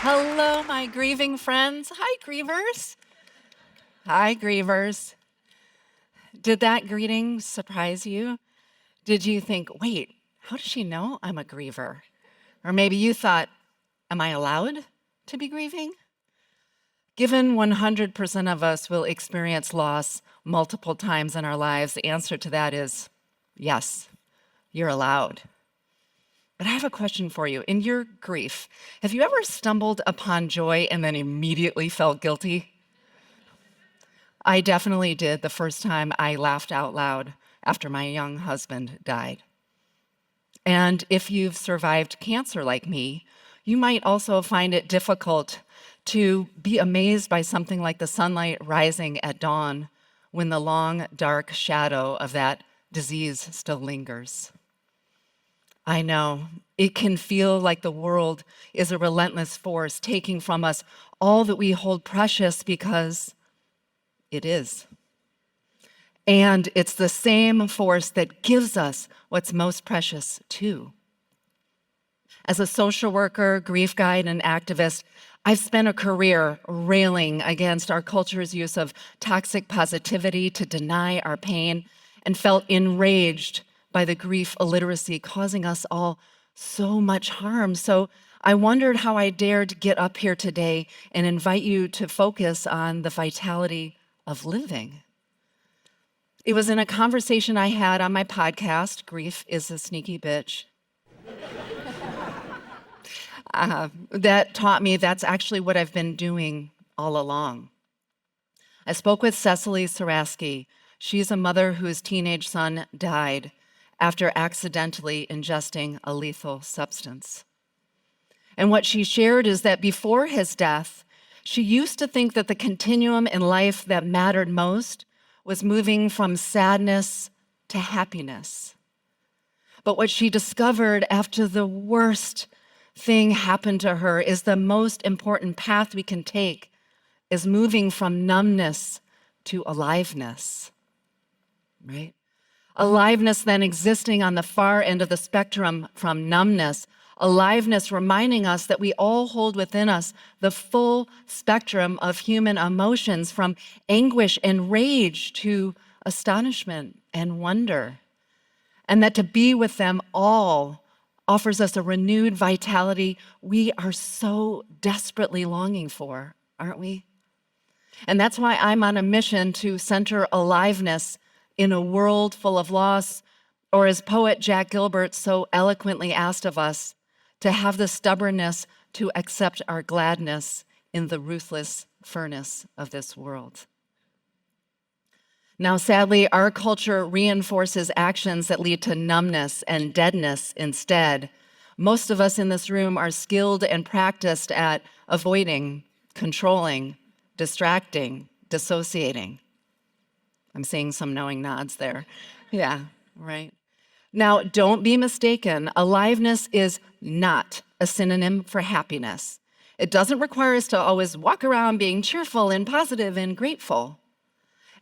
Hello, my grieving friends. Hi, grievers. Hi, grievers. Did that greeting surprise you? Did you think, wait, how does she know I'm a griever? Or maybe you thought, am I allowed to be grieving? Given 100% of us will experience loss multiple times in our lives, the answer to that is yes, you're allowed. But I have a question for you. In your grief, have you ever stumbled upon joy and then immediately felt guilty? I definitely did the first time I laughed out loud after my young husband died. And if you've survived cancer like me, you might also find it difficult to be amazed by something like the sunlight rising at dawn when the long, dark shadow of that disease still lingers. I know it can feel like the world is a relentless force taking from us all that we hold precious, because it is. And it's the same force that gives us what's most precious too. As a social worker, grief guide, and activist, I've spent a career railing against our culture's use of toxic positivity to deny our pain, and felt enraged by the grief illiteracy causing us all so much harm. So I wondered how I dared get up here today and invite you to focus on the vitality of living. It was in a conversation I had on my podcast, Grief is a Sneaky Bitch, that taught me that's actually what I've been doing all along. I spoke with Cecily Saraski. She's a mother whose teenage son died after accidentally ingesting a lethal substance. And what she shared is that before his death, she used to think that the continuum in life that mattered most was moving from sadness to happiness. But what she discovered after the worst thing happened to her is the most important path we can take is moving from numbness to aliveness, right? Aliveness then existing on the far end of the spectrum from numbness. Aliveness reminding us that we all hold within us the full spectrum of human emotions, from anguish and rage to astonishment and wonder. And that to be with them all offers us a renewed vitality we are so desperately longing for, aren't we? And that's why I'm on a mission to center aliveness in a world full of loss, or as poet Jack Gilbert so eloquently asked of us, to have the stubbornness to accept our gladness in the ruthless furnace of this world. Now, sadly, our culture reinforces actions that lead to numbness and deadness instead. Most of us in this room are skilled and practiced at avoiding, controlling, distracting, dissociating. I'm seeing some knowing nods there. Yeah, right. Now, don't be mistaken. Aliveness is not a synonym for happiness. It doesn't require us to always walk around being cheerful and positive and grateful.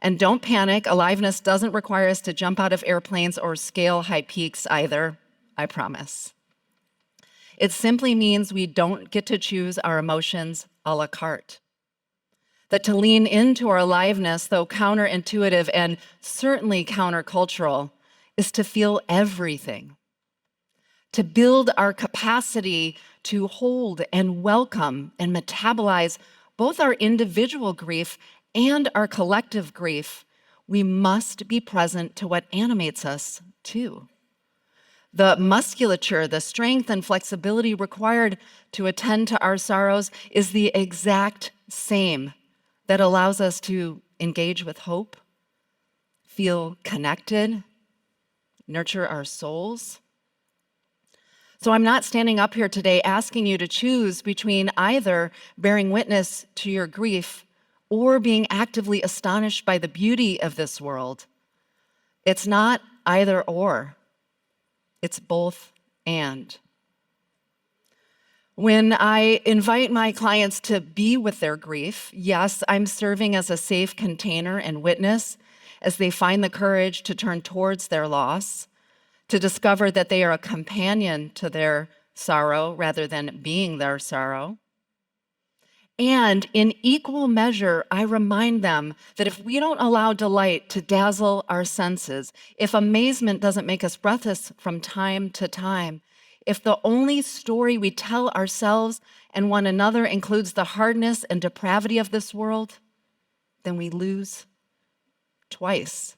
And don't panic. Aliveness doesn't require us to jump out of airplanes or scale high peaks either, I promise. It simply means we don't get to choose our emotions a la carte. That to lean into our aliveness, though counterintuitive and certainly countercultural, is to feel everything, to build our capacity to hold and welcome and metabolize both our individual grief and our collective grief. We must be present to what animates us too. The musculature, the strength and flexibility required to attend to our sorrows is the exact same that allows us to engage with hope, feel connected, nurture our souls. So I'm not standing up here today asking you to choose between either bearing witness to your grief or being actively astonished by the beauty of this world. It's not either or, it's both and. When I invite my clients to be with their grief, yes, I'm serving as a safe container and witness as they find the courage to turn towards their loss, to discover that they are a companion to their sorrow rather than being their sorrow. And in equal measure, I remind them that if we don't allow delight to dazzle our senses, if amazement doesn't make us breathless from time to time, if the only story we tell ourselves and one another includes the hardness and depravity of this world, then we lose twice.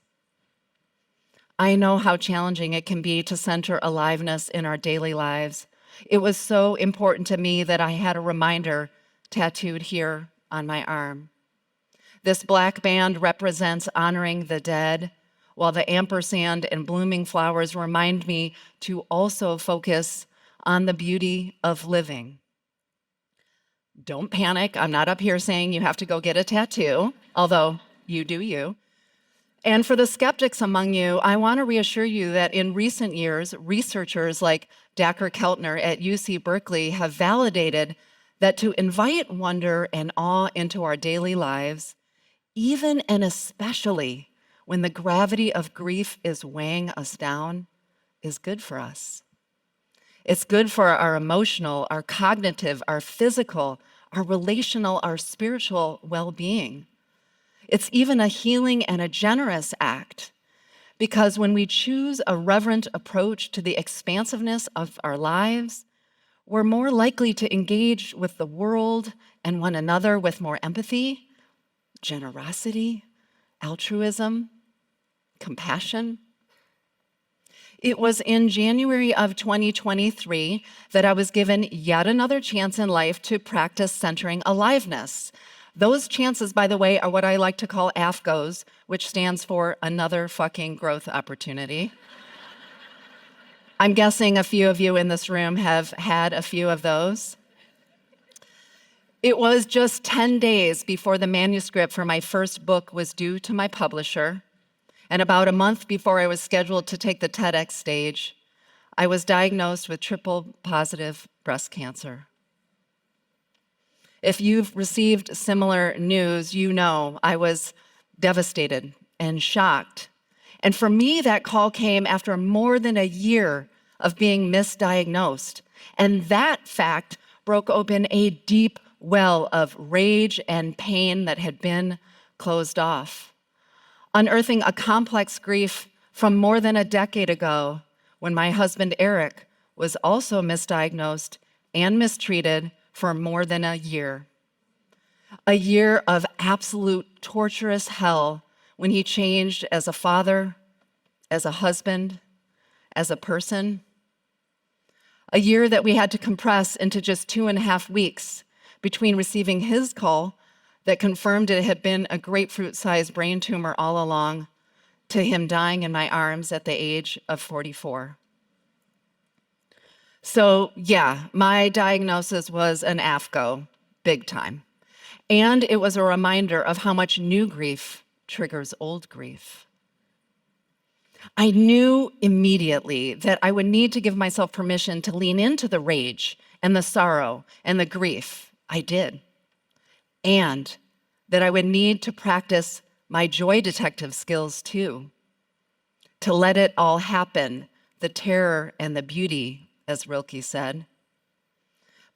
I know how challenging it can be to center aliveness in our daily lives. It was so important to me that I had a reminder tattooed here on my arm. This black band represents honoring the dead, while the ampersand and blooming flowers remind me to also focus on the beauty of living. Don't panic. I'm not up here saying you have to go get a tattoo, although you do you. And for the skeptics among you, I want to reassure you that in recent years, researchers like Dacher Keltner at UC Berkeley have validated that to invite wonder and awe into our daily lives, even and especially when the gravity of grief is weighing us down, is good for us. It's good for our emotional, our cognitive, our physical, our relational, our spiritual well-being. It's even a healing and a generous act, because when we choose a reverent approach to the expansiveness of our lives, we're more likely to engage with the world and one another with more empathy, generosity, altruism, compassion. It was in January of 2023 that I was given yet another chance in life to practice centering aliveness. Those chances, by the way, are what I like to call AFGOs, which stands for another fucking growth opportunity. I'm guessing a few of you in this room have had a few of those. It was just 10 days before the manuscript for my first book was due to my publisher, and about a month before I was scheduled to take the TEDx stage, I was diagnosed with triple positive breast cancer. If you've received similar news, you know I was devastated and shocked. And for me, that call came after more than a year of being misdiagnosed. And that fact broke open a deep well of rage and pain that had been closed off, unearthing a complex grief from more than a decade ago when my husband, Eric, was also misdiagnosed and mistreated for more than a year. A year of absolute torturous hell when he changed as a father, as a husband, as a person. A year that we had to compress into just 2.5 weeks between receiving his call that confirmed it had been a grapefruit-sized brain tumor all along to him dying in my arms at the age of 44. So yeah, my diagnosis was an AFGO, big time. And it was a reminder of how much new grief triggers old grief. I knew immediately that I would need to give myself permission to lean into the rage and the sorrow and the grief. I did. And that I would need to practice my joy detective skills too, to let it all happen, the terror and the beauty, as Rilke said.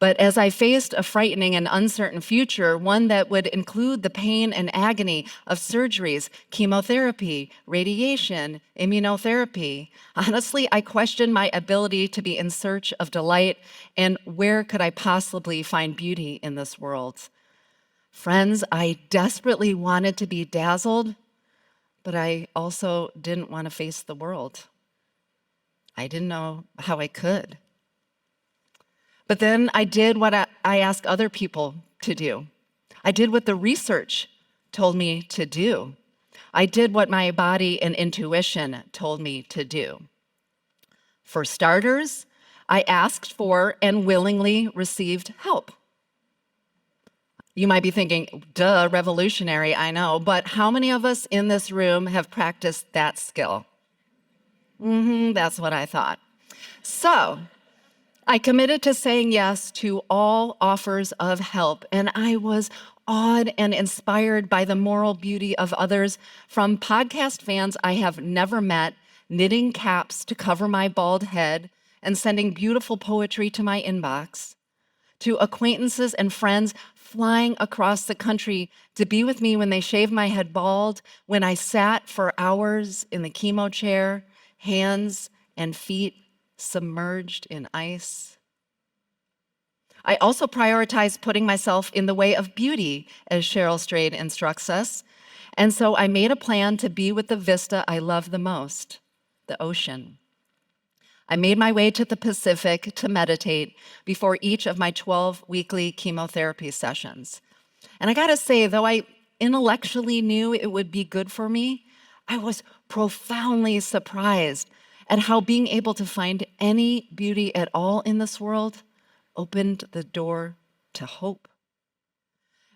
But as I faced a frightening and uncertain future, one that would include the pain and agony of surgeries, chemotherapy, radiation, immunotherapy, honestly, I questioned my ability to be in search of delight and where could I possibly find beauty in this world. Friends, I desperately wanted to be dazzled, but I also didn't want to face the world. I didn't know how I could. But then I did what I ask other people to do. I did what the research told me to do. I did what my body and intuition told me to do. For starters, I asked for and willingly received help. You might be thinking, duh, revolutionary, I know, but how many of us in this room have practiced that skill? That's what I thought. So, I committed to saying yes to all offers of help, and I was awed and inspired by the moral beauty of others, from podcast fans I have never met, knitting caps to cover my bald head and sending beautiful poetry to my inbox, to acquaintances and friends flying across the country to be with me when they shaved my head bald, when I sat for hours in the chemo chair, hands and feet submerged in ice. I also prioritize putting myself in the way of beauty, as Cheryl Strayed instructs us. And so I made a plan to be with the vista I love the most, the ocean. I made my way to the Pacific to meditate before each of my 12 weekly chemotherapy sessions. And I gotta say, though I intellectually knew it would be good for me, I was profoundly surprised at how being able to find any beauty at all in this world opened the door to hope.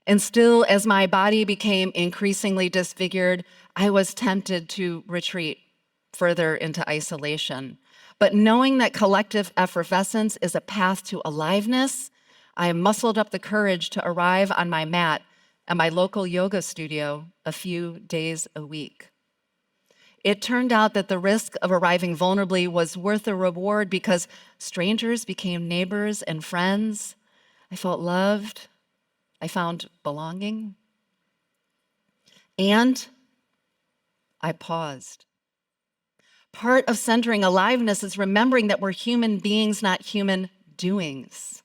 And still, as my body became increasingly disfigured, I was tempted to retreat further into isolation. But knowing that collective effervescence is a path to aliveness, I muscled up the courage to arrive on my mat at my local yoga studio a few days a week. It turned out that the risk of arriving vulnerably was worth the reward because strangers became neighbors and friends. I felt loved. I found belonging. And I paused. Part of centering aliveness is remembering that we're human beings, not human doings.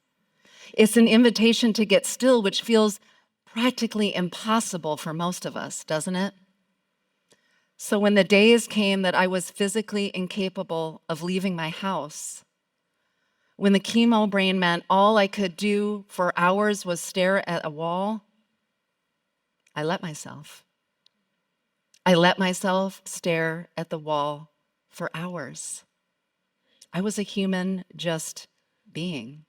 It's an invitation to get still, which feels practically impossible for most of us, doesn't it? So when the days came that I was physically incapable of leaving my house, when the chemo brain meant all I could do for hours was stare at a wall, I let myself. I let myself stare at the wall for hours. I was a human just being.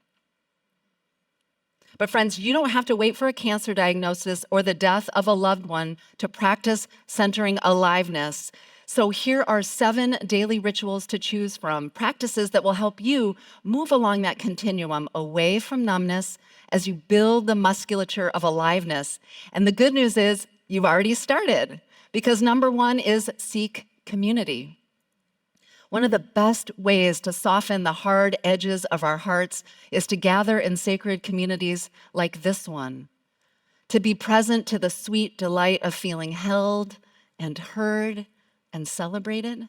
But friends, you don't have to wait for a cancer diagnosis or the death of a loved one to practice centering aliveness. So here are 7 daily rituals to choose from, practices that will help you move along that continuum away from numbness as you build the musculature of aliveness. And the good news is you've already started, because number 1 is seek community. One of the best ways to soften the hard edges of our hearts is to gather in sacred communities like this one, to be present to the sweet delight of feeling held and heard and celebrated.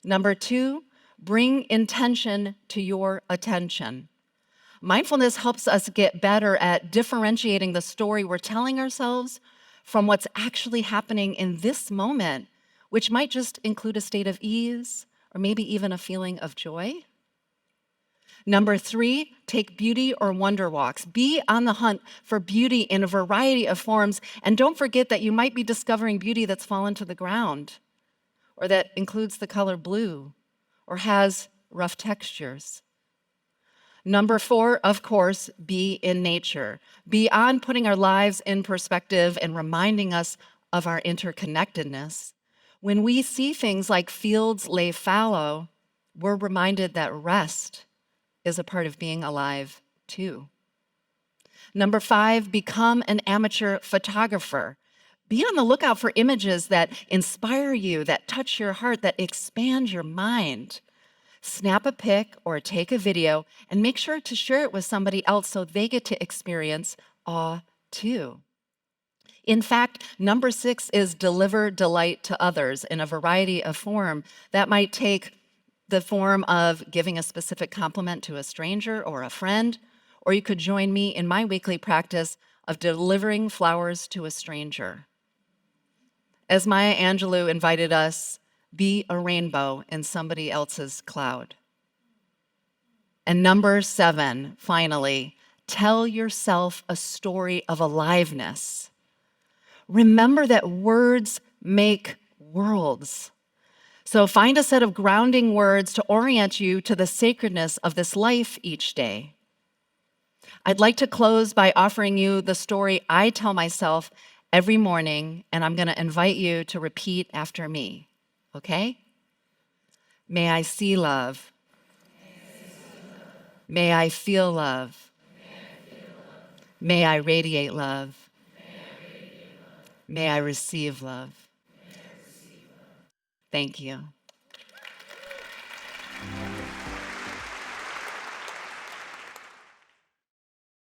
Number 2, bring intention to your attention. Mindfulness helps us get better at differentiating the story we're telling ourselves from what's actually happening in this moment, which might just include a state of ease or maybe even a feeling of joy. Number 3, take beauty or wonder walks. Be on the hunt for beauty in a variety of forms, and don't forget that you might be discovering beauty that's fallen to the ground, or that includes the color blue, or has rough textures. Number 4, of course, be in nature. Beyond putting our lives in perspective and reminding us of our interconnectedness, when we see things like fields lay fallow, we're reminded that rest is a part of being alive too. Number 5, become an amateur photographer. Be on the lookout for images that inspire you, that touch your heart, that expand your mind. Snap a pic or take a video and make sure to share it with somebody else so they get to experience awe too. In fact, number 6 is deliver delight to others in a variety of form. That might take the form of giving a specific compliment to a stranger or a friend, or you could join me in my weekly practice of delivering flowers to a stranger. As Maya Angelou invited us, be a rainbow in somebody else's cloud. And number 7, finally, tell yourself a story of aliveness. Remember that words make worlds. So find a set of grounding words to orient you to the sacredness of this life each day. I'd like to close by offering you the story I tell myself every morning, and I'm going to invite you to repeat after me. Okay? May I see love. May I feel love. May I radiate love. May I receive love. Thank you.